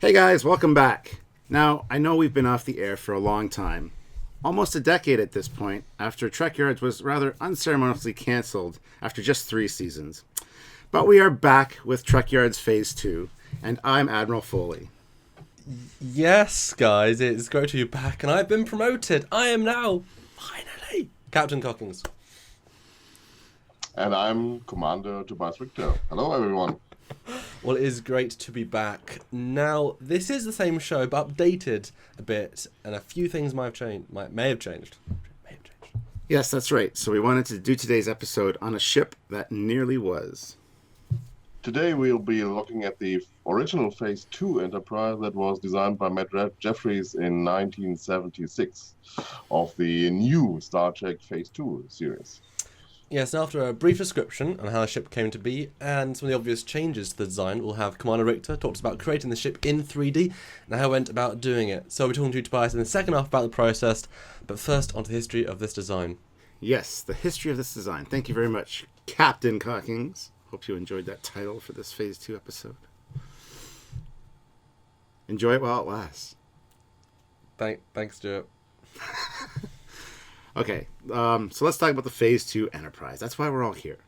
Hey guys, welcome back. Now, I know we've been off the air for a long time, almost a decade at this point, after Trekyards was rather unceremoniously cancelled after just 3 seasons. But we are back with Trekyards Phase 2, and I'm Admiral Foley. Yes, guys, it's great to be back, and I've been promoted. I am now, finally, Captain Cockings. And I'm Commander Tobias Richter. Hello, everyone. Well, it is great to be back. Now, this is the same show, but updated a bit, and a few things may have changed. Yes, that's right. So we wanted to do today's episode on a ship that nearly was. Today we'll be looking at the original Phase 2 Enterprise that was designed by Matt Jeffries in 1976 of the new Star Trek Phase 2 series. Yes, after a brief description on how the ship came to be and some of the obvious changes to the design, we'll have Commander Richter talk to us about creating the ship in 3D and how he went about doing it. So we'll be talking to you, Tobias, in the second half about the process, but first onto the history of this design. Yes, the history of this design. Thank you very much, Captain Cockings. Hope you enjoyed that title for this Phase 2 episode. Enjoy it while it lasts. Thanks, Stuart. Okay, so let's talk about the Phase 2 Enterprise. That's why we're all here.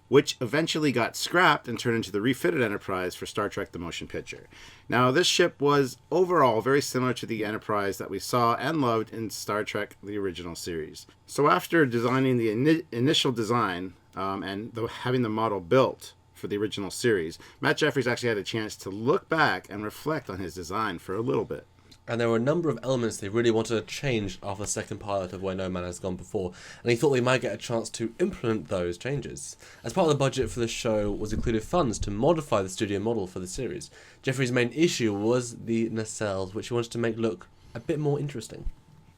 Which eventually got scrapped and turned into the refitted Enterprise for Star Trek The Motion Picture. Now, this ship was overall very similar to the Enterprise that we saw and loved in Star Trek The Original Series. So after designing the initial design and having the model built for the original series, Matt Jeffries actually had a chance to look back and reflect on his design for a little bit. And there were a number of elements they really wanted to change after the second pilot of Where No Man Has Gone Before, and he thought they might get a chance to implement those changes. As part of the budget for the show was included funds to modify the studio model for the series. Jeffrey's main issue was the nacelles, which he wanted to make look a bit more interesting.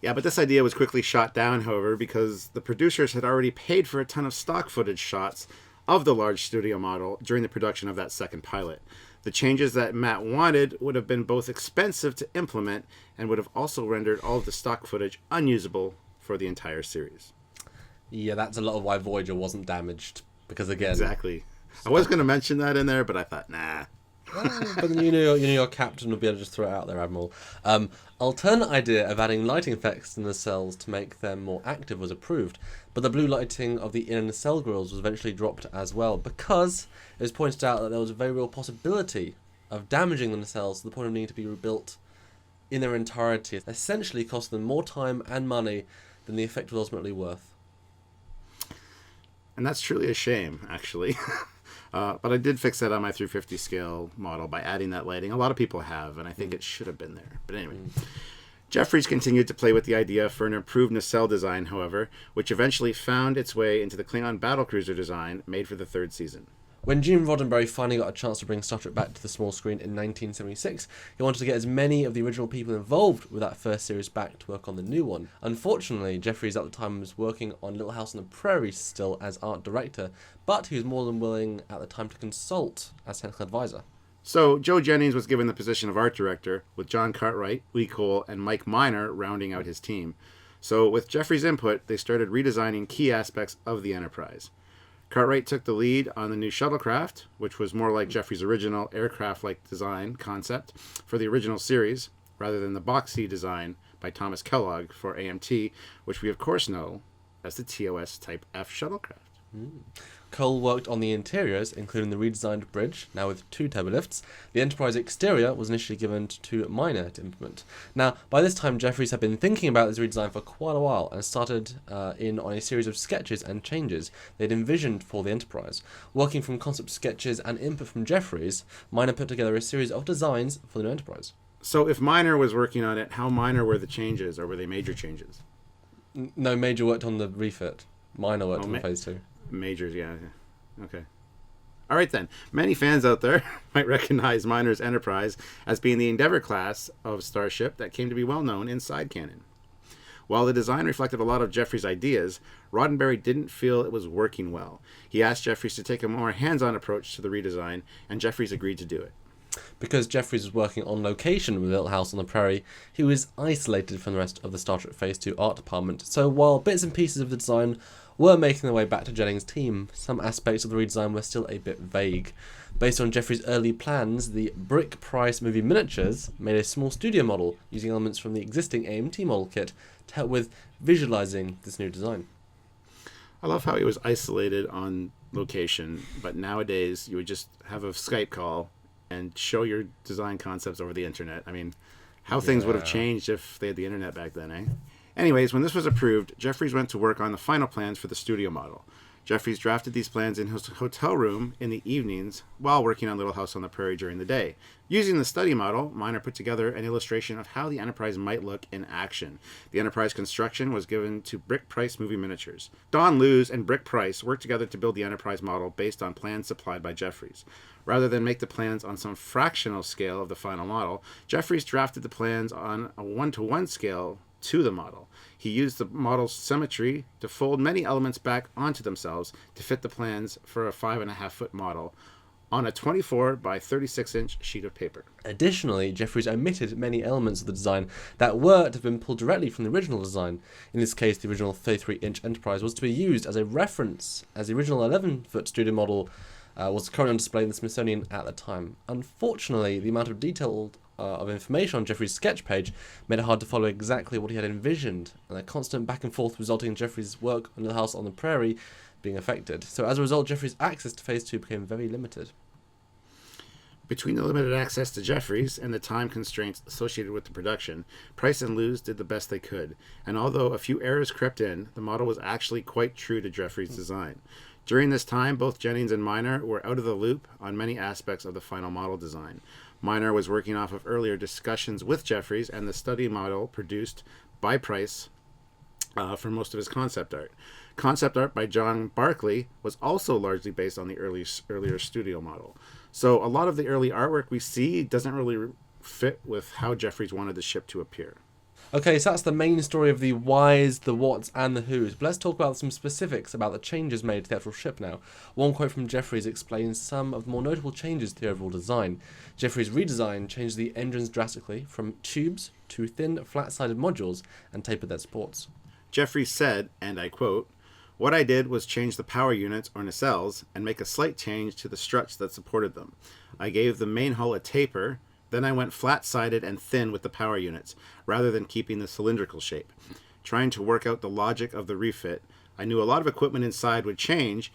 Yeah, but this idea was quickly shot down, however, because the producers had already paid for a ton of stock footage shots of the large studio model during the production of that second pilot. The changes that Matt wanted would have been both expensive to implement and would have also rendered all of the stock footage unusable for the entire series. Yeah, that's a lot of why Voyager wasn't damaged, because again... Exactly. I was going to mention that in there, but I thought, nah. But then you knew your captain would be able to just throw it out there, Admiral. Alternate idea of adding lighting effects in the cells to make them more active was approved, but the blue lighting of the inner cell grills was eventually dropped as well, because it was pointed out that there was a very real possibility of damaging the nacelles to the point of needing to be rebuilt in their entirety, essentially costing them more time and money than the effect was ultimately worth. And that's truly a shame, actually. But I did fix that on my 350 scale model by adding that lighting. A lot of people have, and I think it should have been there. But anyway, Jeffries continued to play with the idea for an improved nacelle design, however, which eventually found its way into the Klingon battlecruiser design made for the 3rd season. When Gene Roddenberry finally got a chance to bring Star Trek back to the small screen in 1976, he wanted to get as many of the original people involved with that first series back to work on the new one. Unfortunately, Jeffries at the time was working on Little House on the Prairie still as art director, but he was more than willing at the time to consult as technical advisor. So Joe Jennings was given the position of art director, with John Cartwright, Lee Cole, and Mike Miner rounding out his team. So with Jeffries' input, they started redesigning key aspects of the Enterprise. Cartwright took the lead on the new shuttlecraft, which was more like Jeffries' original aircraft-like design concept for the original series, rather than the boxy design by Thomas Kellogg for AMT, which we of course know as the TOS Type F shuttlecraft. Cole worked on the interiors, including the redesigned bridge, now with 2 turbolifts. The Enterprise exterior was initially given to Miner to implement. Now, by this time, Jeffries had been thinking about this redesign for quite a while and started in on a series of sketches and changes they'd envisioned for the Enterprise. Working from concept sketches and input from Jeffries, Miner put together a series of designs for the new Enterprise. So if Miner was working on it, how minor were the changes, or were they major changes? No, Major worked on the refit. Miner worked on Phase 2. Majors, yeah. Okay. All right, then. Many fans out there might recognize Miner's Enterprise as being the Endeavour class of starship that came to be well known inside canon. While the design reflected a lot of Jeffries' ideas, Roddenberry didn't feel it was working well. He asked Jeffries to take a more hands-on approach to the redesign, and Jeffries agreed to do it. Because Jeffries was working on location with Little House on the Prairie, he was isolated from the rest of the Star Trek Phase 2 art department, so while bits and pieces of the design were making their way back to Jennings' team, some aspects of the redesign were still a bit vague. Based on Jeffries' early plans, the Brick Price movie miniatures made a small studio model using elements from the existing AMT model kit to help with visualizing this new design. I love how he was isolated on location, but nowadays you would just have a Skype call and show your design concepts over the internet. I mean, how things would have changed if they had the internet back then, eh? Anyways, when this was approved, Jeffries went to work on the final plans for the studio model. Jeffries drafted these plans in his hotel room in the evenings while working on Little House on the Prairie during the day. Using the study model, Miner put together an illustration of how the Enterprise might look in action. The Enterprise construction was given to Brick Price Movie Miniatures. Don Lewis and Brick Price worked together to build the Enterprise model based on plans supplied by Jeffries. Rather than make the plans on some fractional scale of the final model, Jeffries drafted the plans on a 1-to-1 scale to the model. He used the model's symmetry to fold many elements back onto themselves to fit the plans for a 5.5-foot model on a 24 by 36-inch sheet of paper. Additionally, Jeffries omitted many elements of the design that were to have been pulled directly from the original design. In this case, the original 33-inch Enterprise was to be used as a reference, as the original 11-foot studio model was currently on display in the Smithsonian at the time. Unfortunately, the amount of detail of information on Jeffries' sketch page made it hard to follow exactly what he had envisioned, and the constant back and forth resulting in Jeffries' work on the House on the Prairie being affected. So as a result, Jeffries' access to Phase 2 became very limited. Between the limited access to Jeffries and the time constraints associated with the production, Price and Lewis did the best they could, and although a few errors crept in, the model was actually quite true to Jeffries' design. During this time, both Jennings and Miner were out of the loop on many aspects of the final model design. Miner was working off of earlier discussions with Jeffries and the study model produced by Price for most of his concept art. Concept art by John Barclay was also largely based on the earlier studio model. So a lot of the early artwork we see doesn't really fit with how Jeffries wanted the ship to appear. Okay, so that's the main story of the whys, the whats, and the whos. But let's talk about some specifics about the changes made to the actual ship now. One quote from Jeffries explains some of the more notable changes to the overall design. Jeffries' redesign changed the engines drastically from tubes to thin, flat-sided modules and tapered their supports. Jeffries said, and I quote, "What I did was change the power units, or nacelles, and make a slight change to the struts that supported them. I gave the main hull a taper. Then I went flat-sided and thin with the power units, rather than keeping the cylindrical shape. Trying to work out the logic of the refit, I knew a lot of equipment inside would change,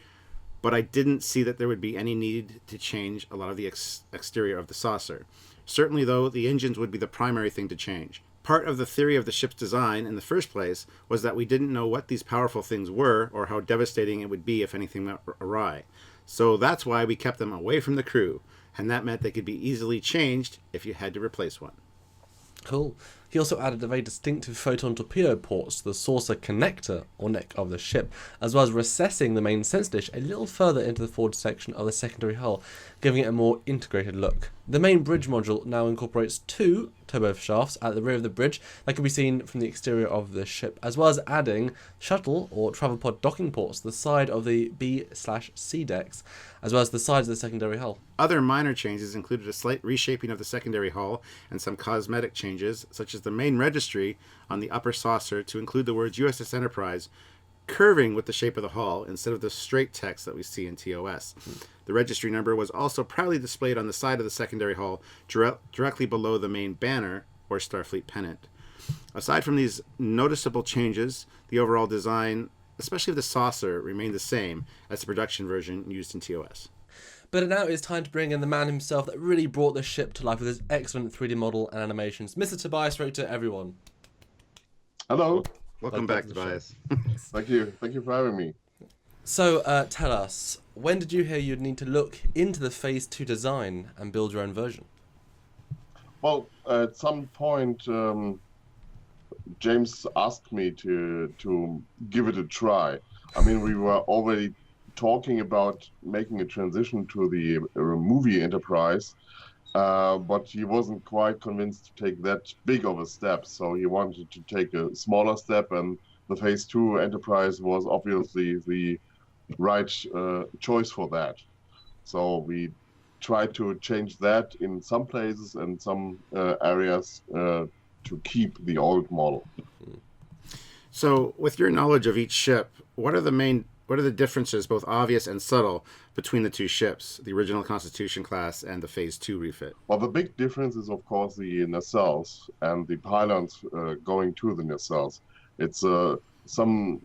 but I didn't see that there would be any need to change a lot of the exterior of the saucer. Certainly, though, the engines would be the primary thing to change. Part of the theory of the ship's design in the first place was that we didn't know what these powerful things were or how devastating it would be if anything went awry. So that's why we kept them away from the crew. And that meant they could be easily changed if you had to replace one." Cool. He also added a very distinctive photon torpedo ports to the saucer connector or neck of the ship, as well as recessing the main sense dish a little further into the forward section of the secondary hull, giving it a more integrated look. The main bridge module now incorporates 2 turbo shafts at the rear of the bridge that can be seen from the exterior of the ship, as well as adding shuttle or travel pod docking ports to the side of the B/C decks, as well as the sides of the secondary hull. Other minor changes included a slight reshaping of the secondary hull and some cosmetic changes, such as the main registry on the upper saucer to include the words USS Enterprise curving with the shape of the hull instead of the straight text that we see in TOS. The registry number was also proudly displayed on the side of the secondary hull directly below the main banner or Starfleet pennant. Aside from these noticeable changes, the overall design, especially of the saucer, remained the same as the production version used in TOS. But now it's time to bring in the man himself that really brought the ship to life with his excellent 3D model and animations. Mr. Tobias Richter, everyone. Hello. Welcome back, Tobias. Thank you. Thank you for having me. So, tell us, when did you hear you'd need to look into the Phase 2 design and build your own version? Well, at some point, James asked me to give it a try. I mean, we were already talking about making a transition to the movie Enterprise, but he wasn't quite convinced to take that big of a step. So he wanted to take a smaller step, and the Phase 2 Enterprise was obviously the right choice for that. So we tried to change that in some places and some areas to keep the old model. So, with your knowledge of each ship, what are the differences, both obvious and subtle, between the two ships, the original Constitution class and the Phase 2 refit? Well, the big difference is, of course, the nacelles and the pylons going to the nacelles. It's some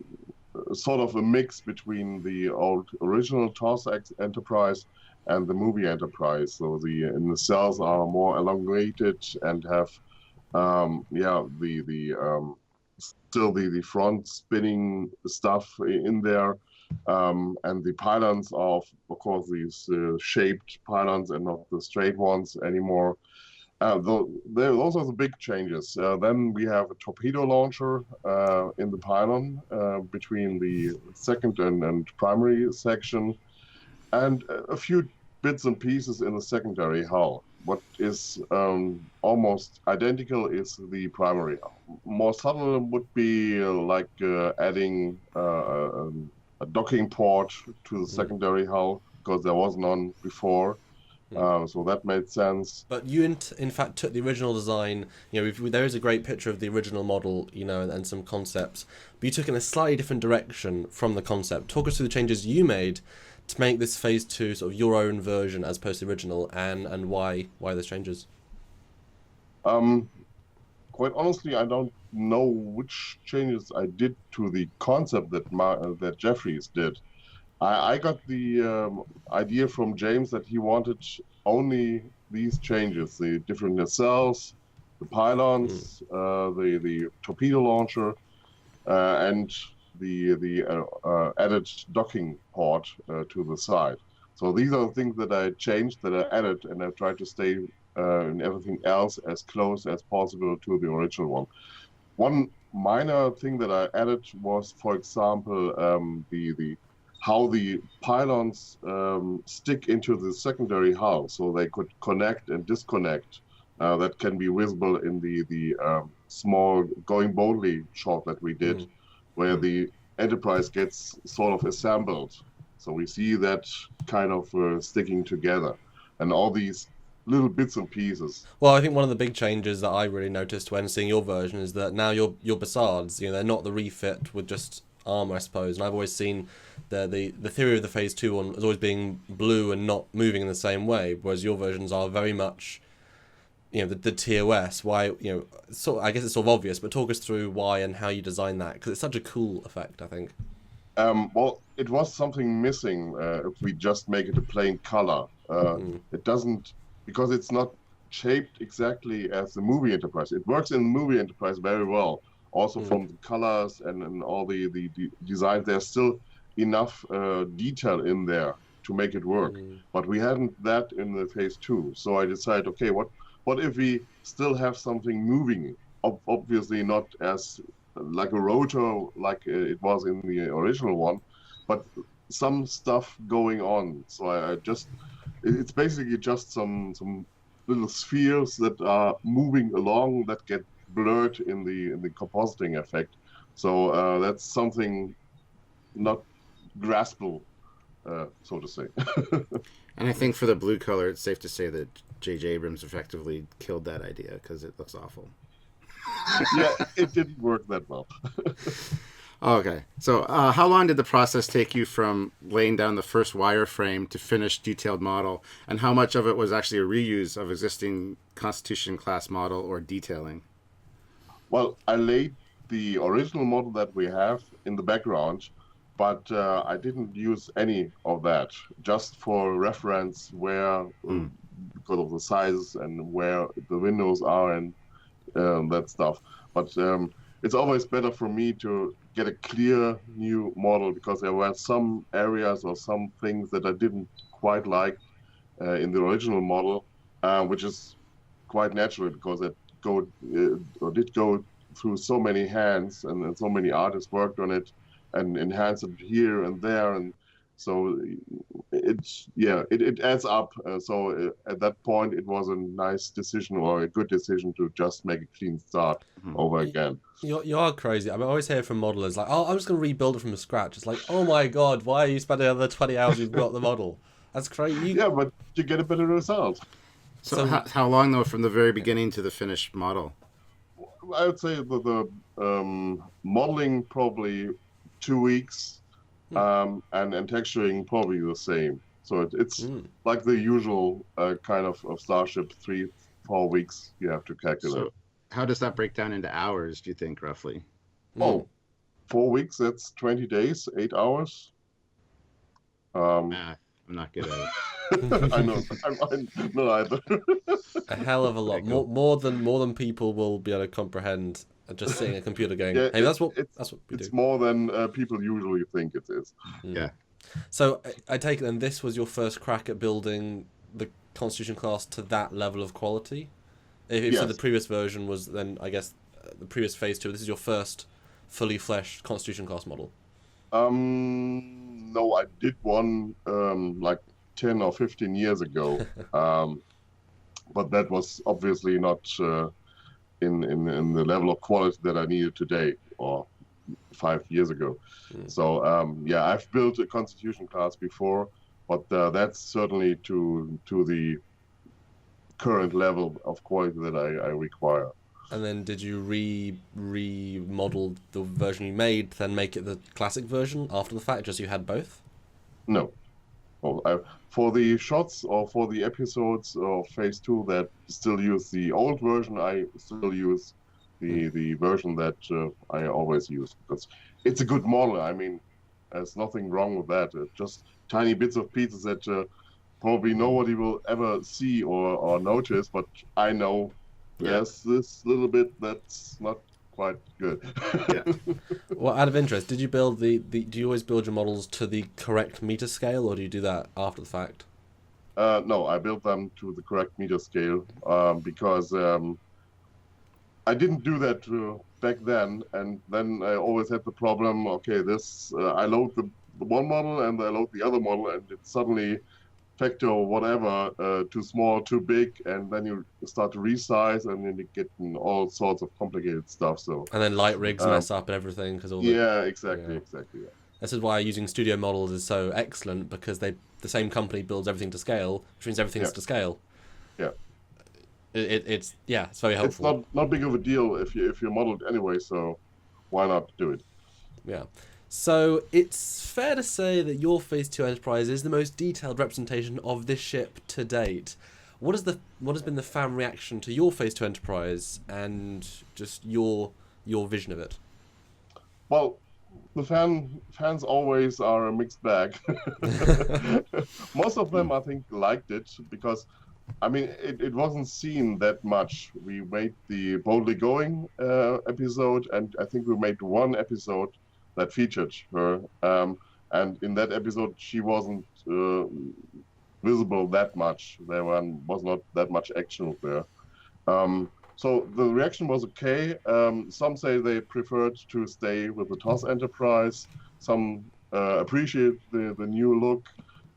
sort of a mix between the old original TOS Enterprise and the movie Enterprise. So the nacelles are more elongated and have, still the front spinning stuff in there. And the pylons are, of course, these shaped pylons and not the straight ones anymore. Those are the big changes. Then we have a torpedo launcher in the pylon between the second and primary section, and a few bits and pieces in the secondary hull. What is almost identical is the primary hull. More subtle would be like adding a docking port to the secondary hull, because there was none before. So that made sense. But you, in fact, took the original design. There is a great picture of the original model, and some concepts. But you took it in a slightly different direction from the concept. Talk us through the changes you made to make this Phase 2 sort of your own version as opposed to the original, and why those changes. Quite honestly, I don't know which changes I did to the concept that Jeffries did. I got the idea from James that he wanted only these changes: the different nacelles, the pylons, the torpedo launcher, and the added docking port to the side. So these are the things that I changed, that I added, and I tried to stay in everything else as close as possible to the original one. One minor thing that I added was, for example, how the pylons stick into the secondary hull, so they could connect and disconnect. That can be visible in the small Going Boldly shot that we did, where the Enterprise gets sort of assembled. So we see that kind of sticking together, and all these little bits and pieces. Well, I think one of the big changes that I really noticed when seeing your version is that now your Bassards, they're not the refit with just armor, I suppose. And I've always seen the theory of the Phase 2 one as always being blue and not moving in the same way, whereas your versions are very much, the TOS. Why, I guess it's sort of obvious, but talk us through why and how you designed that, because it's such a cool effect, I think. Well, it was something missing if we just make it a plain color. It doesn't, because it's not shaped exactly as the movie Enterprise. It works in the movie Enterprise very well. Also from the colors and all the designs, there's still enough detail in there to make it work. But we hadn't that in the Phase 2. So I decided, okay, what if we still have something moving? Obviously not as like a rotor like it was in the original one, but some stuff going on. So it's basically just some little spheres that are moving along that get blurred in the compositing effect. So that's something not graspable, so to say. And I think for the blue color, it's safe to say that J.J. Abrams effectively killed that idea, because it looks awful. Yeah, it didn't work that well. Okay. So how long did the process take you from laying down the first wireframe to finished detailed model, and how much of it was actually a reuse of existing Constitution class model or detailing? Well, I laid the original model that we have in the background, but I didn't use any of that, just for reference where, because of the sizes and where the windows are and that stuff. But it's always better for me to get a clear new model, because there were some areas or some things that I didn't quite like in the original model, which is quite natural, because it did go through so many hands and so many artists worked on it and enhanced it here and there, and so it adds up. So at that point, it was a nice decision, or a good decision, to just make a clean start over again. You are crazy. I always hear from modelers like, "Oh, I'm just going to rebuild it from scratch." It's like, oh my god, why are you spending another 20 hours? You've got the model. That's great. Yeah, but you get a better result. So how long though from the very beginning to the finished model? I would say the modeling probably 2 weeks, and texturing probably the same. So it's like the usual kind of Starship, 3-4 weeks you have to calculate. So how does that break down into hours, do you think, roughly? Oh, 4 weeks, that's 20 days, 8 hours. I'm not good at it. I know, I'm not either. A hell of a lot. Cool. More than people will be able to comprehend just seeing a computer going, hey, that's what we do. It's more than people usually think it is. Yeah. So I take it then this was your first crack at building the Constitution class to that level of quality? If so the previous version was then, I guess, the previous phase 2, this is your first fully fleshed Constitution class model? No, I did one like 10 or 15 years ago. But that was obviously not in the level of quality that I needed today or 5 years ago. So yeah, I've built a Constitution class before, but that's certainly to the current level of quality that I require. And then did you remodel the version you made, then make it the classic version after the fact, just so you had both? No. Well, for the shots or for the episodes of Phase 2 that still use the old version, I still use the version that I always use, because it's a good model. I mean, there's nothing wrong with that. It's just tiny bits of pieces that probably nobody will ever see or notice, but I know there's this little bit that's not quite good. Yeah. Well, out of interest, did you build do you always build your models to the correct meter scale, or do you do that after the fact? No, I built them to the correct meter scale because I didn't do that back then, and then I always had the problem, okay, this I load the one model and I load the other model, and it's suddenly factor whatever too small, too big, and then you start to resize, and then you get in all sorts of complicated stuff. So and then light rigs mess up and everything because all exactly. Yeah. This is why using studio models is so excellent, because the same company builds everything to scale, which means everything's to scale. Yeah. It's very helpful. It's not big of a deal if you're modeled anyway, so why not do it? Yeah. So it's fair to say that your Phase 2 Enterprise is the most detailed representation of this ship to date. What has been the fan reaction to your Phase 2 Enterprise and just your vision of it? Well, the fans always are a mixed bag. Most of them, I think, liked it because, I mean, it wasn't seen that much. We made the Boldly Going episode, and I think we made one episode that featured her. And in that episode, she wasn't visible that much. There was not that much action there. So the reaction was okay. Some say they preferred to stay with the TOS Enterprise. Some appreciate the new look.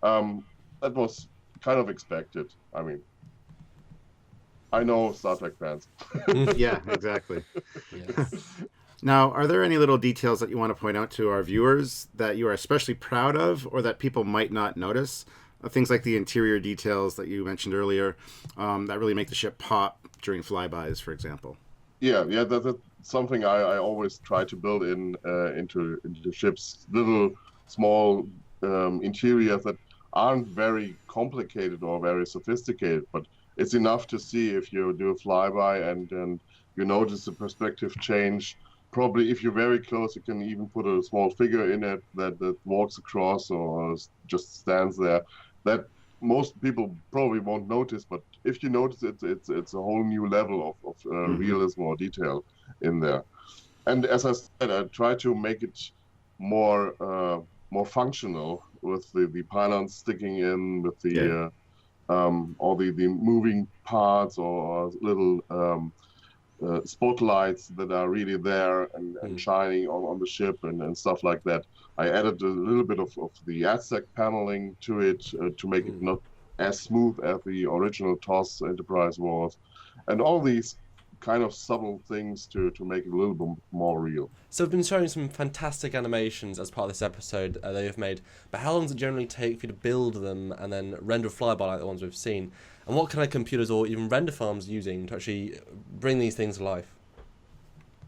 That was kind of expected. I mean, I know Star Trek fans. Yeah, exactly. Yes. Now, are there any little details that you want to point out to our viewers that you are especially proud of, or that people might not notice? Things like the interior details that you mentioned earlier, that really make the ship pop during flybys, for example. Yeah, that's something I always try to build into ships. Little small interiors that aren't very complicated or very sophisticated, but it's enough to see if you do a flyby and you notice the perspective change. Probably if you're very close, you can even put a small figure in it that walks across or just stands there. That most people probably won't notice, but if you notice it, it's a whole new level of realism or detail in there. And as I said, I try to make it more functional with the pylons sticking in, with the all the moving parts or little spotlights that are really there and shining on the ship and stuff like that. I added a little bit of the Aztec paneling to it to make it not as smooth as the original TOS Enterprise was. And all these kind of subtle things to make it a little bit more real. So we've been showing some fantastic animations as part of this episode that you've made, but how long does it generally take for you to build them and then render a flyby like the ones we've seen? And what kind of computers or even render farms using to actually bring these things to life?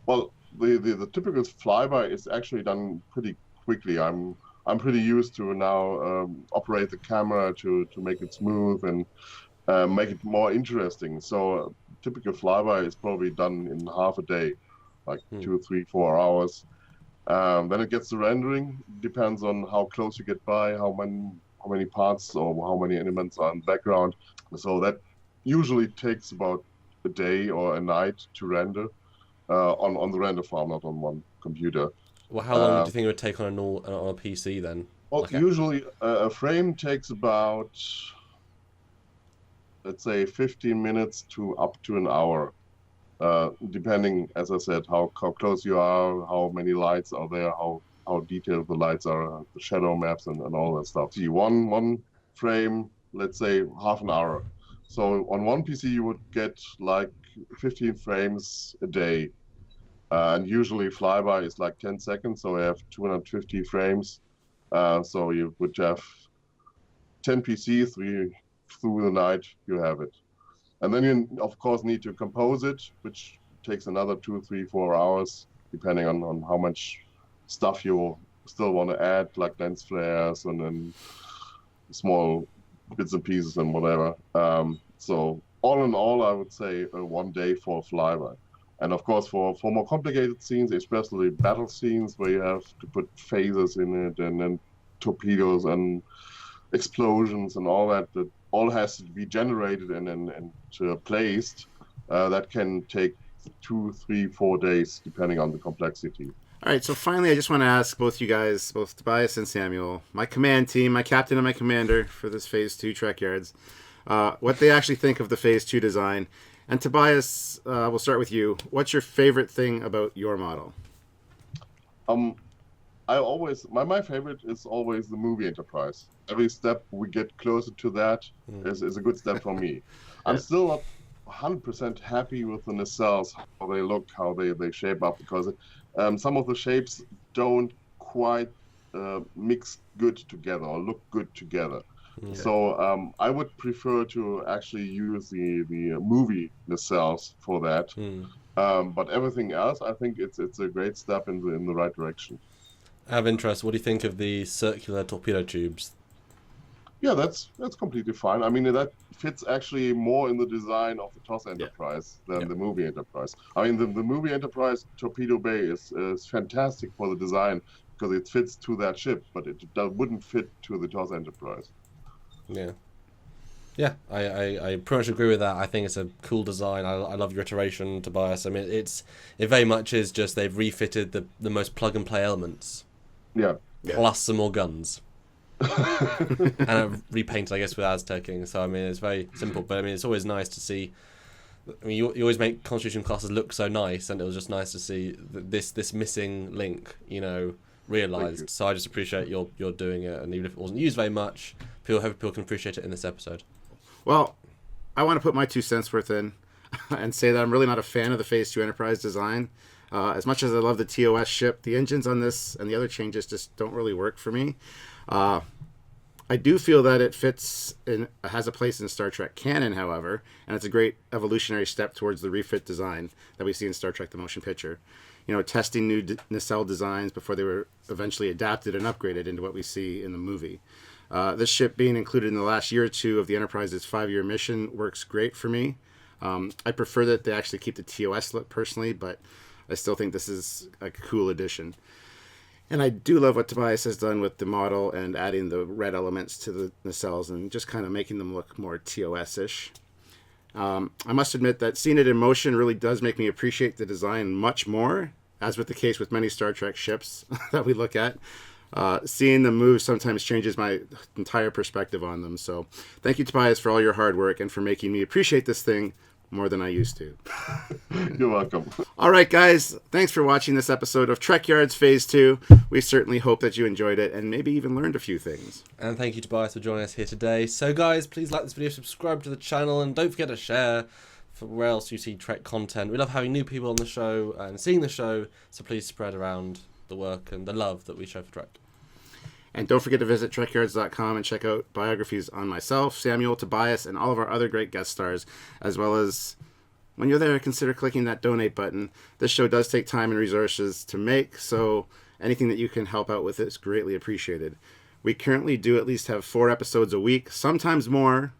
Well, the typical flyby is actually done pretty quickly. I'm pretty used to now operate the camera to make it smooth and make it more interesting. So typical flyby is probably done in half a day, like 2, 3, 4 hours. Then it gets the rendering. Depends on how close you get by, how many parts or how many elements are in the background. So that usually takes about a day or a night to render on the render farm, not on one computer. Well, how long do you think it would take on a PC then? Well, usually a frame takes about, let's say, 15 minutes to up to an hour, depending, as I said, how close you are, how many lights are there, how detailed the lights are, the shadow maps, and all that stuff. See, one frame, let's say, half an hour. So on one PC, you would get like 15 frames a day. And usually flyby is like 10 seconds, so we have 250 frames. So you would have 10 PCs, through the night, you have it. And then you, of course, need to compose it, which takes another 2, 3, 4 hours, depending on how much stuff you still want to add, like lens flares and then small bits and pieces and whatever. So all in all, I would say 1 day for flyby. And of course, for more complicated scenes, especially battle scenes where you have to put phasers in it and then torpedoes and explosions and all that all has to be generated and placed, that can take 2, 3, 4 days, depending on the complexity. All right, so finally, I just want to ask both you guys, both Tobias and Samuel, my command team, my captain and my commander for this Phase 2 Trekyards, what they actually think of the Phase 2 design. And Tobias, we'll start with you. What's your favorite thing about your model? My favorite is always the movie Enterprise. Every step we get closer to that is a good step for me. I'm still not 100% happy with the nacelles, how they look, how they shape up, because some of the shapes don't quite mix good together or look good together. Yeah. So I would prefer to actually use the movie nacelles for that. But everything else, I think it's a great step in the right direction. Out of interest, what do you think of the circular torpedo tubes? Yeah, that's completely fine. I mean, that fits actually more in the design of the TOS Enterprise than the movie Enterprise. I mean, the movie Enterprise torpedo bay is fantastic for the design because it fits to that ship, but it wouldn't fit to the TOS Enterprise. Yeah, I pretty much agree with that. I think it's a cool design. I love your iteration, Tobias. I mean, it very much is just they've refitted the most plug and play elements. Yeah. Plus some more guns. And repainted, I guess, with Aztecing. So I mean, it's very simple, but I mean, it's always nice to see. I mean, you always make Constitution classes look so nice, and it was just nice to see this missing link, realised. So I just appreciate you're doing it, and even if it wasn't used very much, hope people can appreciate it in this episode. Well, I want to put my 2 cents worth in and say that I'm really not a fan of the Phase 2 Enterprise design. As much as I love the TOS ship, the engines on this and the other changes just don't really work for me. I do feel that it has a place in Star Trek canon, however, and it's a great evolutionary step towards the refit design that we see in Star Trek The Motion Picture. Testing new nacelle designs before they were eventually adapted and upgraded into what we see in the movie. This ship being included in the last year or two of the Enterprise's 5-year mission works great for me. I prefer that they actually keep the TOS look personally, but I still think this is a cool addition. And I do love what Tobias has done with the model and adding the red elements to the nacelles and just kind of making them look more TOS-ish. I must admit that seeing it in motion really does make me appreciate the design much more, as with the case with many Star Trek ships that we look at. Seeing them move sometimes changes my entire perspective on them. So thank you, Tobias, for all your hard work and for making me appreciate this thing more than I used to. You're welcome. All right, guys. Thanks for watching this episode of Trekyards Phase 2. We certainly hope that you enjoyed it and maybe even learned a few things. And thank you, Tobias, for joining us here today. So, guys, please like this video, subscribe to the channel, and don't forget to share. for where else you see Trek content. We love having new people on the show and seeing the show, so please spread around the work and the love that we show for Trek. And don't forget to visit Trekyards.com and check out biographies on myself, Samuel, Tobias, and all of our other great guest stars, as well as, when you're there, consider clicking that donate button. This show does take time and resources to make, so anything that you can help out with is greatly appreciated. We currently do at least have 4 episodes a week, sometimes more,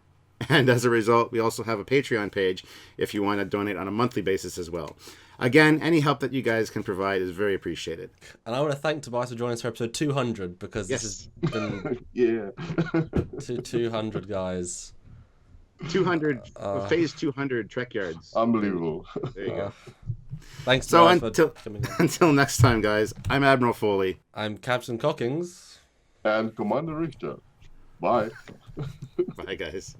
and as a result, we also have a Patreon page if you want to donate on a monthly basis as well. Again, any help that you guys can provide is very appreciated. And I want to thank Tobias for joining us for episode 200, because this has been Yeah. 200 guys. 200, phase 200 Trekyards. Unbelievable. There you go. Thanks, So Tobias, for coming in. until next time, guys, I'm Admiral Foley. I'm Captain Cockings. And Commander Richter. Bye. Bye, guys.